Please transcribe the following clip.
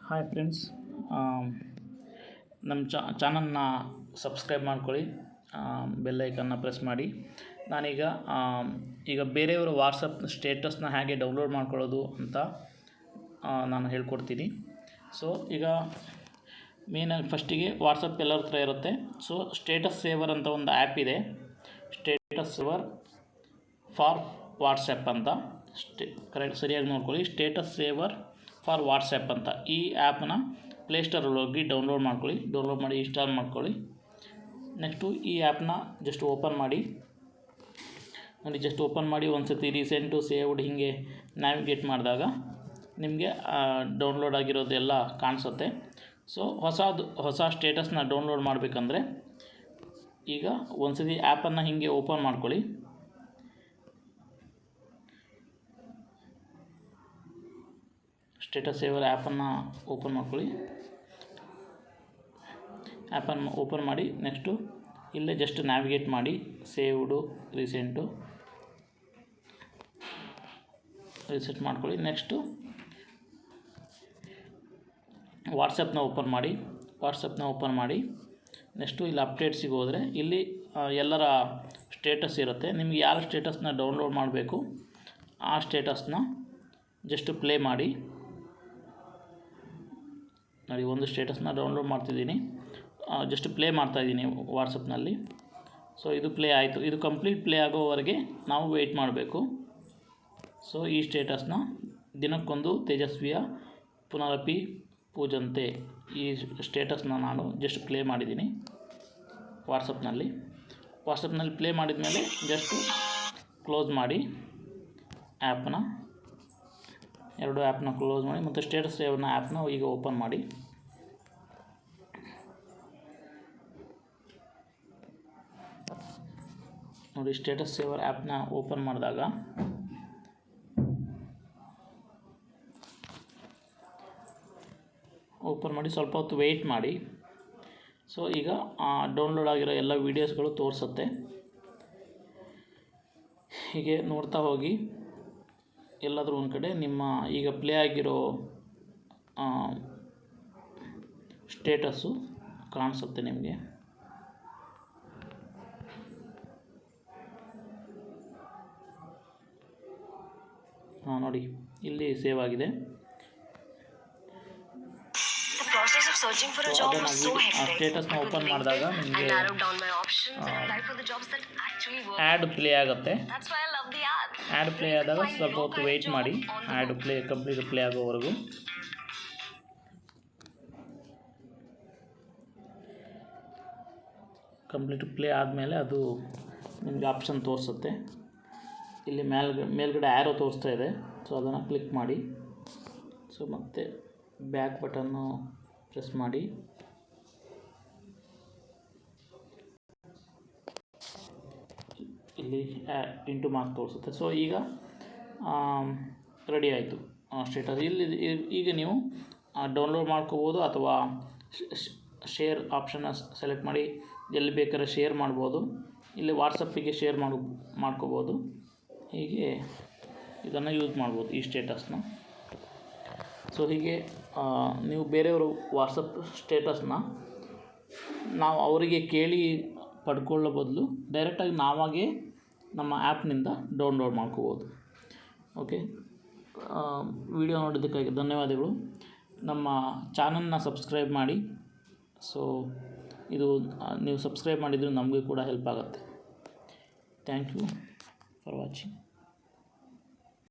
Hi friends, ನಮ್ಮ ಚಾನಲ್ನ subscribe ಮಾಡ್ಕೊಳ್ಳಿ, ಬೆಲ್ ಐಕನ್ನ ಪ್ರೆಸ್ ಮಾಡಿ. ನಾನೀಗ ಈಗ ಬೇರೆಯವರು ವಾಟ್ಸಪ್ ಸ್ಟೇಟಸ್ನ ಹೇಗೆ ಡೌನ್ಲೋಡ್ ಮಾಡ್ಕೊಳ್ಳೋದು ಅಂತ ನಾನು ಹೇಳ್ಕೊಡ್ತೀನಿ. ಸೊ ಈಗ ಮೇನಾಗಿ ಫಸ್ಟಿಗೆ ವಾಟ್ಸಪ್ ಎಲ್ಲರ ಹತ್ರ ಇರುತ್ತೆ. ಸೊ ಸ್ಟೇಟಸ್ ಸೇವರ್ ಅಂತ ಒಂದು ಆ್ಯಪ್ ಇದೆ, ಸ್ಟೇಟಸ್ ಸೇವರ್ ಫಾರ್ ವಾಟ್ಸಪ್ ಅಂತ. ಕರೆಕ್ಟ್ ಸರಿಯಾಗಿ ನೋಡ್ಕೊಳ್ಳಿ, ಸ್ಟೇಟಸ್ ಸೇವರ್ ಫಾರ್ ವಾಟ್ಸಪ್ ಅಂತ. ಈ ಆ್ಯಪ್ನ ಪ್ಲೇಸ್ಟೋರಲ್ಲಿ ಹೋಗಿ ಡೌನ್ಲೋಡ್ ಮಾಡ್ಕೊಳ್ಳಿ, ಡೌನ್ಲೋಡ್ ಮಾಡಿ ಇನ್ಸ್ಟಾಲ್ ಮಾಡ್ಕೊಳ್ಳಿ. ನೆಕ್ಸ್ಟು ಈ ಆ್ಯಪ್ನ ಜಸ್ಟ್ ಓಪನ್ ಮಾಡಿ ನೋಡಿ, ಜಸ್ಟ್ ಓಪನ್ ಮಾಡಿ ಒಂದು ಸತಿ ರೀಸೆಂಟು ಸೇವ್ಡ್ ಹೀಗೆ ನ್ಯಾವಿಗೇಟ್ ಮಾಡಿದಾಗ ನಿಮಗೆ ಡೌನ್ಲೋಡ್ ಆಗಿರೋದೆಲ್ಲ ಕಾಣಿಸುತ್ತೆ. ಸೊ ಹೊಸ ಸ್ಟೇಟಸ್ನ ಡೌನ್ಲೋಡ್ ಮಾಡಬೇಕಂದ್ರೆ ಈಗ ಒಂದು ಸತಿ ಆ್ಯಪನ್ನು ಹೀಗೆ ಓಪನ್ ಮಾಡ್ಕೊಳ್ಳಿ. ಸ್ಟೇಟಸ್ ಸೇವರ್ ಆ್ಯಪನ್ನು ಓಪನ್ ಮಾಡ್ಕೊಳ್ಳಿ. ಆ್ಯಪನ್ನು ಓಪನ್ ಮಾಡಿ ನೆಕ್ಸ್ಟು ಇಲ್ಲೇ ಜಸ್ಟ್ ನ್ಯಾವಿಗೇಟ್ ಮಾಡಿ, ಸೇವ್ಡು ರೀಸೆಂಟು ರೀಸೆಟ್ ಮಾಡ್ಕೊಳ್ಳಿ. ನೆಕ್ಸ್ಟು ವಾಟ್ಸಪ್ನ ಓಪನ್ ಮಾಡಿ ನೆಕ್ಸ್ಟು ಇಲ್ಲಿ ಅಪ್ಡೇಟ್ಸಿಗೆ ಹೋದರೆ ಇಲ್ಲಿ ಎಲ್ಲರ ಸ್ಟೇಟಸ್ ಇರುತ್ತೆ. ನಿಮಗೆ ಯಾರ ಸ್ಟೇಟಸ್ನ ಡೌನ್ಲೋಡ್ ಮಾಡಬೇಕು ಆ ಸ್ಟೇಟಸ್ನ ಜಸ್ಟ್ ಪ್ಲೇ ಮಾಡಿ ನೋಡಿ. ಒಂದು ಸ್ಟೇಟಸ್ನ ಡೌನ್ಲೋಡ್ ಮಾಡ್ತಿದ್ದೀನಿ, ಜಸ್ಟ್ ಪ್ಲೇ ಮಾಡ್ತಾಯಿದ್ದೀನಿ ವಾಟ್ಸಪ್ನಲ್ಲಿ. ಸೊ ಇದು ಪ್ಲೇ ಆಯಿತು. ಇದು ಕಂಪ್ಲೀಟ್ ಪ್ಲೇ ಆಗೋವರೆಗೆ ನಾವು ವೆಯ್ಟ್ ಮಾಡಬೇಕು. ಸೊ ಈ ಸ್ಟೇಟಸ್ನ ದಿನಕ್ಕೊಂದು ತೇಜಸ್ವಿಯ ಪುನರಪಿ ಪೂಜಂತೆ, ಈ ಸ್ಟೇಟಸ್ನ ನಾನು ಜಸ್ಟ್ ಪ್ಲೇ ಮಾಡಿದ್ದೀನಿ ವಾಟ್ಸಪ್ನಲ್ಲಿ ಪ್ಲೇ ಮಾಡಿದ ಮೇಲೆ ಜಸ್ಟು ಕ್ಲೋಸ್ ಮಾಡಿ ಎರಡು ಆ್ಯಪ್ನ ಕ್ಲೋಸ್ ಮಾಡಿ ಮತ್ತು ಸ್ಟೇಟಸ್ ಸೇವರ್ನ ಆ್ಯಪ್ನ ಈಗ ಓಪನ್ ಮಾಡಿ. ನೋಡಿ, ಸ್ಟೇಟಸ್ ಸೇವರ್ ಆ್ಯಪ್ನ ಓಪನ್ ಮಾಡಿದಾಗ ಸ್ವಲ್ಪ ಹೊತ್ತು ವೆಯ್ಟ್ ಮಾಡಿ. ಸೊ ಈಗ ಡೌನ್ಲೋಡ್ ಆಗಿರೋ ಎಲ್ಲ ವೀಡಿಯೋಸ್ಗಳು ತೋರಿಸುತ್ತೆ. ಹೀಗೆ ನೋಡ್ತಾ ಹೋಗಿ, ಎಲ್ಲಾದರೂ ಒಂದು ಕಡೆ ನಿಮ್ಮ ಈಗ ಪ್ಲೇ ಆಗಿರೋ ಸ್ಟೇಟಸ್ಸು ಕಾಣಿಸುತ್ತೆ ನಿಮಗೆ. ನೋಡಿ, ಇಲ್ಲಿ ಸೇವ್ ಆಗಿದೆ. ಸ್ಟೇಟಸ್ನ ಓಪನ್ ಮಾಡಿದಾಗ ನಿಮಗೆ ಆ್ಯಡ್ ಪ್ಲೇ ಆಗುತ್ತೆ. ಆ್ಯಡ್ ಪ್ಲೇ ಆದಾಗ ಸ್ವಲ್ಪ ಹೊತ್ತು ವೆಯ್ಟ್ ಮಾಡಿ, ಆ್ಯಡ್ ಕಂಪ್ಲೀಟ್ ಪ್ಲೇ ಆಗೋವರೆಗೂ. ಕಂಪ್ಲೀಟ್ ಪ್ಲೇ ಆದಮೇಲೆ ಅದು ನಿಮಗೆ ಆಪ್ಷನ್ ತೋರಿಸುತ್ತೆ. ಇಲ್ಲಿ ಮೇಲ್ಗಡೆ ಆ್ಯರೋ ತೋರಿಸ್ತಾ ಇದೆ. ಸೊ ಅದನ್ನು ಕ್ಲಿಕ್ ಮಾಡಿ. ಸೊ ಮತ್ತೆ ಬ್ಯಾಕ್ ಬಟನ್ನು ಪ್ರೆಸ್ ಮಾಡಿ. ಇಲ್ಲಿ ಇಂಟು ಮಾರ್ಕ್ ತೋರಿಸುತ್ತೆ. ಸೊ ಈಗ ರೆಡಿ ಆಯಿತು ಸ್ಟೇಟಸ್. ಈಗ ನೀವು ಡೌನ್ಲೋಡ್ ಮಾಡ್ಕೋಬೋದು ಅಥವಾ ಶೇರ್ ಆಪ್ಷನ್ನ ಸೆಲೆಕ್ಟ್ ಮಾಡಿ ಎಲ್ಲಿ ಬೇಕಾದ್ರೆ ಶೇರ್ ಮಾಡ್ಬೋದು. ಇಲ್ಲಿ ವಾಟ್ಸಪ್ಪಿಗೆ ಶೇರ್ ಮಾಡ್ಕೋಬೋದು. ಹೀಗೆ ಇದನ್ನು ಯೂಸ್ ಮಾಡ್ಬೋದು ಈ ಸ್ಟೇಟಸ್ನ. ಸೊ ಹೀಗೆ ನೀವು ಬೇರೆಯವರು ವಾಟ್ಸಪ್ ಸ್ಟೇಟಸ್ನ ನಾವು ಅವರಿಗೆ ಕೇಳಿ ಪಡ್ಕೊಳ್ಳೋ ಬದಲು ಡೈರೆಕ್ಟಾಗಿ ನಾವಾಗೇ ನಮ್ಮ ಆ್ಯಪ್ನಿಂದ ಡೌನ್ಲೋಡ್ ಮಾಡ್ಕೋಬೋದು. ಓಕೆ, ವಿಡಿಯೋ ನೋಡಿದ್ದಕ್ಕಾಗಿ ಧನ್ಯವಾದಗಳು. ನಮ್ಮ ಚಾನಲ್ನ ಸಬ್ಸ್ಕ್ರೈಬ್ ಮಾಡಿ. ಸೊ ಇದು ನೀವು ಸಬ್ಸ್ಕ್ರೈಬ್ ಮಾಡಿದರೆ ನಮಗೂ ಕೂಡ ಹೆಲ್ಪ್ ಆಗುತ್ತೆ. Thank you for watching.